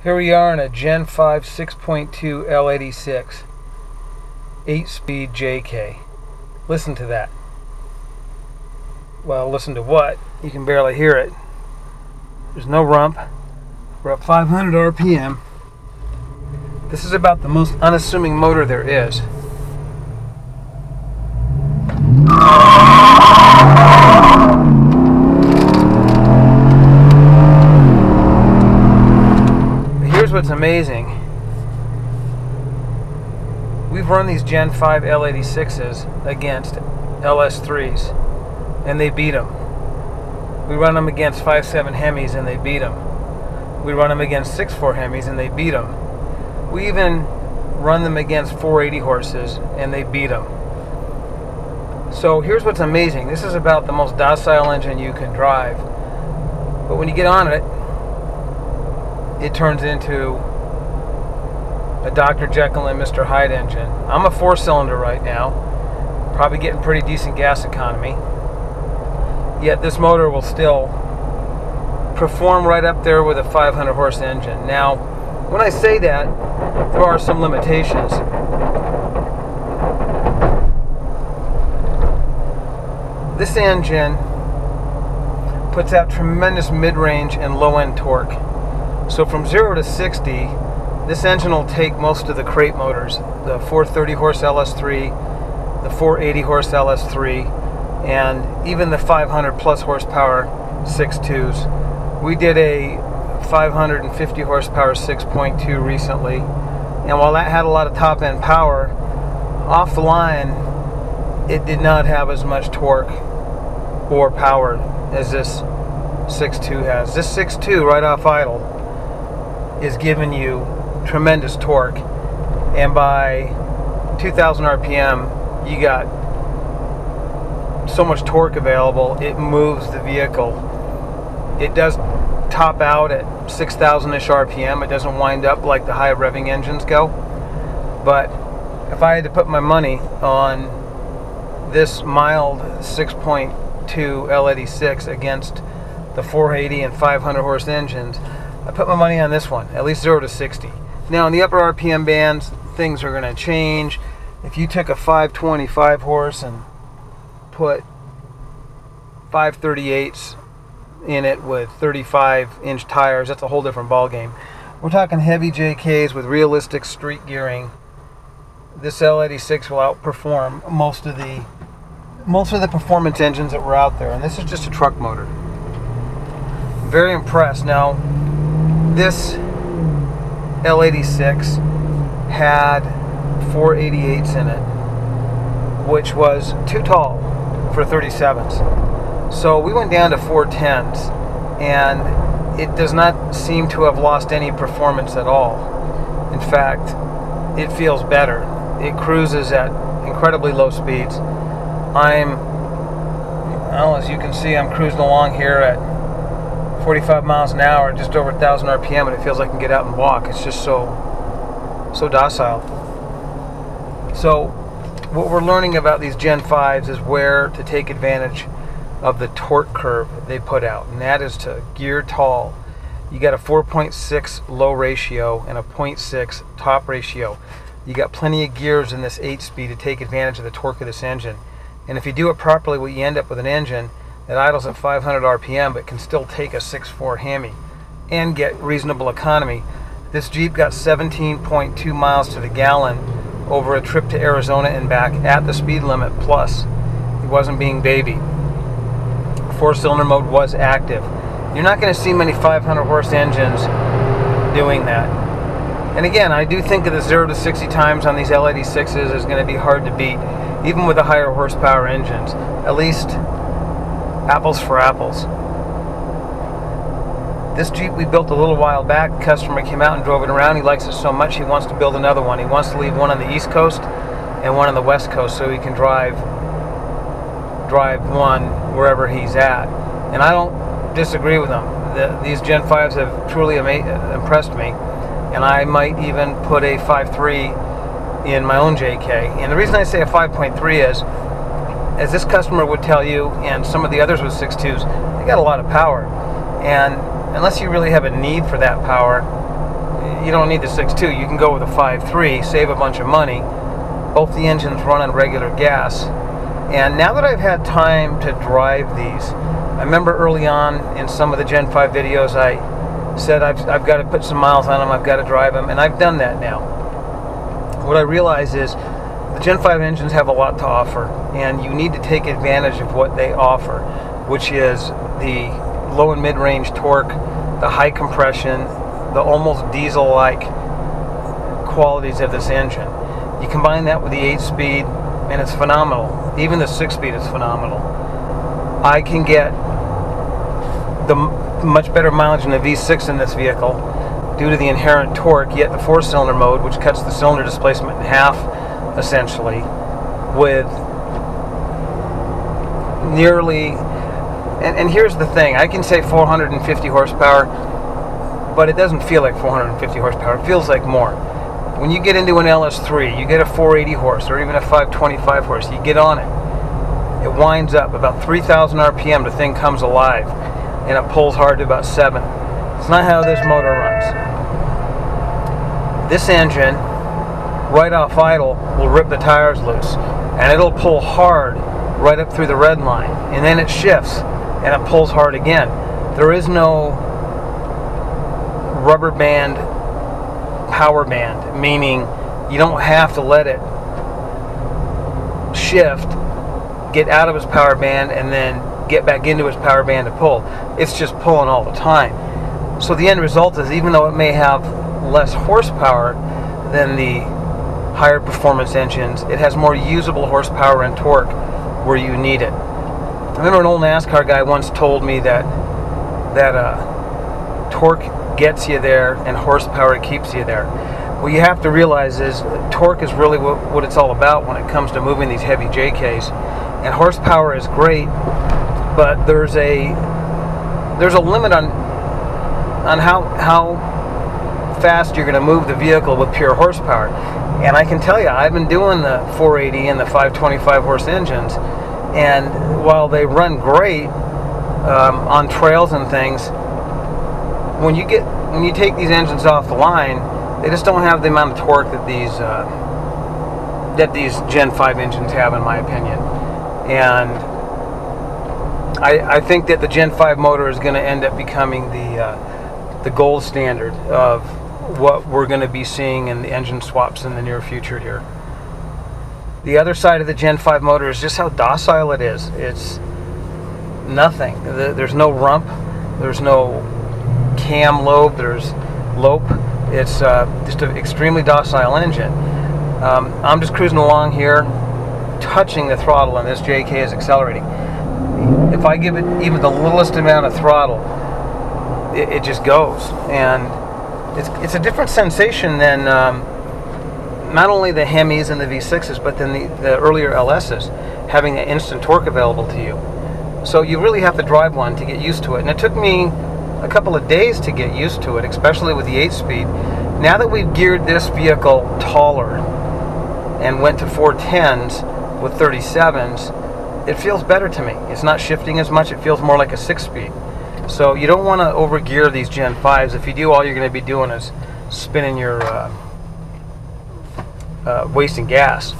Here we are in a Gen 5 6.2 L86 8-speed JK. Listen to that. Well, listen to what? You can barely hear it. There's no rump. We're at 500 RPM. This is about the most unassuming motor there is. Here's what's amazing. We've run these Gen 5 L86s against LS3s and they beat them. We run them against 5.7 Hemis and they beat them. We run them against 6.4 Hemis and they beat them. We even run them against 480 horses and they beat them. So here's what's amazing. This is about the most docile engine you can drive. But when you get on it, it turns into a Dr. Jekyll and Mr. Hyde engine. I'm a 4-cylinder right now, probably getting pretty decent gas economy. Yet this motor will still perform right up there with a 500 horse engine. Now, when I say that, there are some limitations. This engine puts out tremendous mid-range and low-end torque. So from 0 to 60, this engine will take most of the crate motors, the 430 horse LS3, the 480 horse LS3, and even the 500 plus horsepower 6.2s. We did a 550 horsepower 6.2 recently, and while that had a lot of top-end power, off the line it did not have as much torque or power as this 6.2 has. This 6.2 right off idle is giving you tremendous torque, and by 2000 RPM you got so much torque available it moves the vehicle. It does top out at 6,000-ish RPM. It doesn't wind up like the high revving engines go, but if I had to put my money on this mild 6.2 L86 against the 480 and 500 horse engines, I put my money on this one, at least 0 to 60. Now in the upper RPM bands, things are going to change. If you took a 525 horse and put 538s in it with 35-inch tires, that's a whole different ballgame. We're talking heavy JKs with realistic street gearing. This L86 will outperform most of the performance engines that were out there, and this is just a truck motor. I'm very impressed. Now, this L86 had 488s in it, which was too tall for 37s. So we went down to 410s, and it does not seem to have lost any performance at all. In fact, it feels better. It cruises at incredibly low speeds. As you can see, I'm cruising along here at 45 miles an hour, just over 1,000 RPM, and it feels like I can get out and walk. It's just so docile. So what we're learning about these Gen 5s is where to take advantage of the torque curve they put out, and that is to gear tall. You got a 4.6 low ratio and a 0.6 top ratio. You got plenty of gears in this 8-speed to take advantage of the torque of this engine. And if you do it properly, what you end up with an engine that idles at 500 RPM but can still take a 6.4 Hemi and get reasonable economy. This Jeep got 17.2 miles to the gallon over a trip to Arizona and back at the speed limit, plus it wasn't being babied. 4-cylinder mode was active. You're not going to see many 500 horse engines doing that. And again, I do think that the 0 to 60 times on these L86s is going to be hard to beat, even with the higher horsepower engines. At least apples for apples. This Jeep we built a little while back. The customer came out and drove it around. He likes it so much he wants to build another one. He wants to leave one on the East Coast and one on the West Coast so he can drive one wherever he's at. And I don't disagree with him. These Gen 5s have truly impressed me, and I might even put a 5.3 in my own JK. And the reason I say a 5.3 is, as this customer would tell you, and some of the others with 6.2s, they got a lot of power. And unless you really have a need for that power, you don't need the 6.2. You can go with a 5.3, save a bunch of money. Both the engines run on regular gas. And now that I've had time to drive these, I remember early on in some of the Gen 5 videos I said I've got to put some miles on them, I've got to drive them, and I've done that now. What I realize is the Gen 5 engines have a lot to offer, and you need to take advantage of what they offer, which is the low and mid-range torque, the high compression, the almost diesel-like qualities of this engine. You combine that with the 8-speed, and it's phenomenal. Even the 6-speed is phenomenal. I can get the much better mileage in the V6 in this vehicle due to the inherent torque, yet the 4-cylinder mode, which cuts the cylinder displacement in half, essentially, with nearly, and here's the thing, I can say 450 horsepower, but it doesn't feel like 450 horsepower, it feels like more. When you get into an LS3, you get a 480 horse, or even a 525 horse, you get on it, it winds up about 3,000 RPM, the thing comes alive, and it pulls hard to about 7. It's not how this motor runs. This engine, right off idle, will rip the tires loose, and it'll pull hard right up through the red line, and then it shifts and it pulls hard again. There is no rubber band power band, meaning you don't have to let it shift, get out of its power band, and then get back into its power band to pull. It's just pulling all the time. So the end result is, even though it may have less horsepower than the higher performance engines, it has more usable horsepower and torque where you need it. I remember an old NASCAR guy once told me that torque gets you there and horsepower keeps you there. What you have to realize is torque is really what it's all about when it comes to moving these heavy JKs. And horsepower is great, but there's a limit on how fast you're going to move the vehicle with pure horsepower. And I can tell you, I've been doing the 480 and the 525 horse engines, and while they run great on trails and things, when you take these engines off the line, they just don't have the amount of torque that these Gen 5 engines have, in my opinion. And I think that the Gen 5 motor is going to end up becoming the gold standard of what we're going to be seeing in the engine swaps in the near future here. The other side of the Gen 5 motor is just how docile it is. It's nothing. There's no rump. There's no cam lobe. There's lope. It's just an extremely docile engine. I'm just cruising along here, touching the throttle, and this JK is accelerating. If I give it even the littlest amount of throttle, it just goes. And it's a different sensation than not only the Hemis and the V6s, but then the earlier LSs, having the instant torque available to you. So you really have to drive one to get used to it. And it took me a couple of days to get used to it, especially with the 8-speed. Now that we've geared this vehicle taller and went to 410s with 37s, it feels better to me. It's not shifting as much. It feels more like a 6-speed. So you don't want to overgear these Gen 5s. If you do, all you're going to be doing is spinning your wasting gas.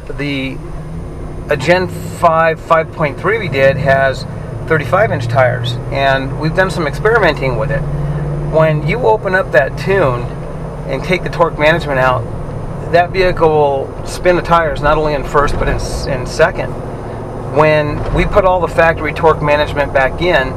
A Gen 5 5.3 we did has 35-inch tires, and we've done some experimenting with it. When you open up that tune and take the torque management out, that vehicle will spin the tires not only in first but in second. When we put all the factory torque management back in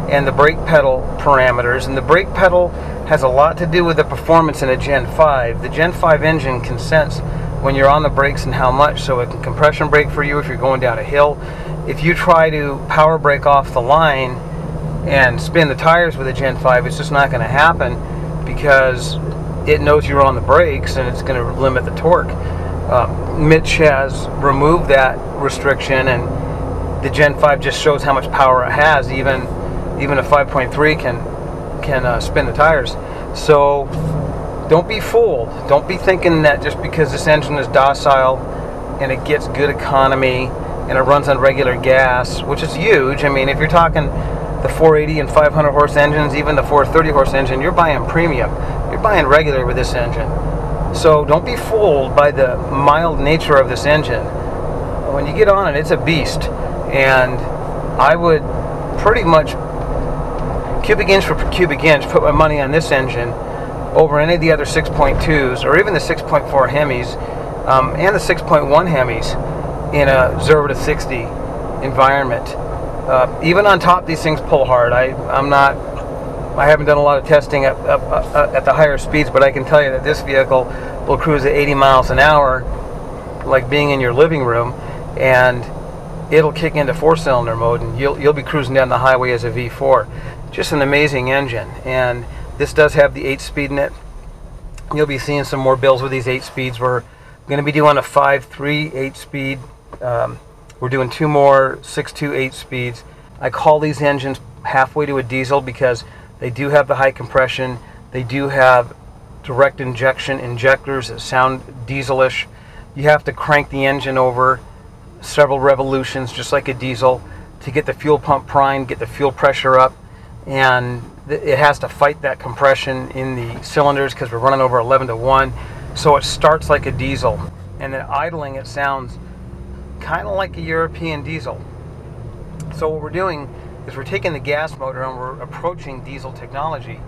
and the brake pedal parameters, and the brake pedal has a lot to do with the performance in a Gen 5. The Gen 5 engine can sense when you're on the brakes and how much, so it can compression brake for you if you're going down a hill. If you try to power brake off the line and spin the tires with a Gen 5, it's just not going to happen because it knows you're on the brakes and it's going to limit the torque. Mitch has removed that restriction, and the Gen 5 just shows how much power it has. Even a 5.3 can spin the tires. So don't be fooled. Don't be thinking that just because this engine is docile and it gets good economy and it runs on regular gas, which is huge. I mean, if you're talking the 480 and 500 horse engines, even the 430 horse engine, you're buying premium. You're buying regular with this engine. So don't be fooled by the mild nature of this engine. When you get on it, it's a beast. And I would pretty much, cubic inch for cubic inch, put my money on this engine over any of the other 6.2s or even the 6.4 Hemis and the 6.1 Hemis in a 0 to 60 environment. Even on top, these things pull hard. I haven't done a lot of testing at the higher speeds, but I can tell you that this vehicle will cruise at 80 miles an hour like being in your living room, and it'll kick into 4-cylinder mode, and you'll be cruising down the highway as a V4. Just an amazing engine. And this does have the 8-speed in it. You'll be seeing some more builds with these 8 speeds. We're going to be doing a 5.3 8-speed. We're doing 2 more 6.2 8 speeds. I call these engines halfway to a diesel because they do have the high compression. They do have direct injection injectors that sound dieselish. You have to crank the engine over several revolutions just like a diesel to get the fuel pump primed, get the fuel pressure up, and it has to fight that compression in the cylinders because we're running over 11 to 1. So it starts like a diesel, and then idling it sounds kind of like a European diesel. So what we're doing is we're taking the gas motor and we're approaching diesel technology.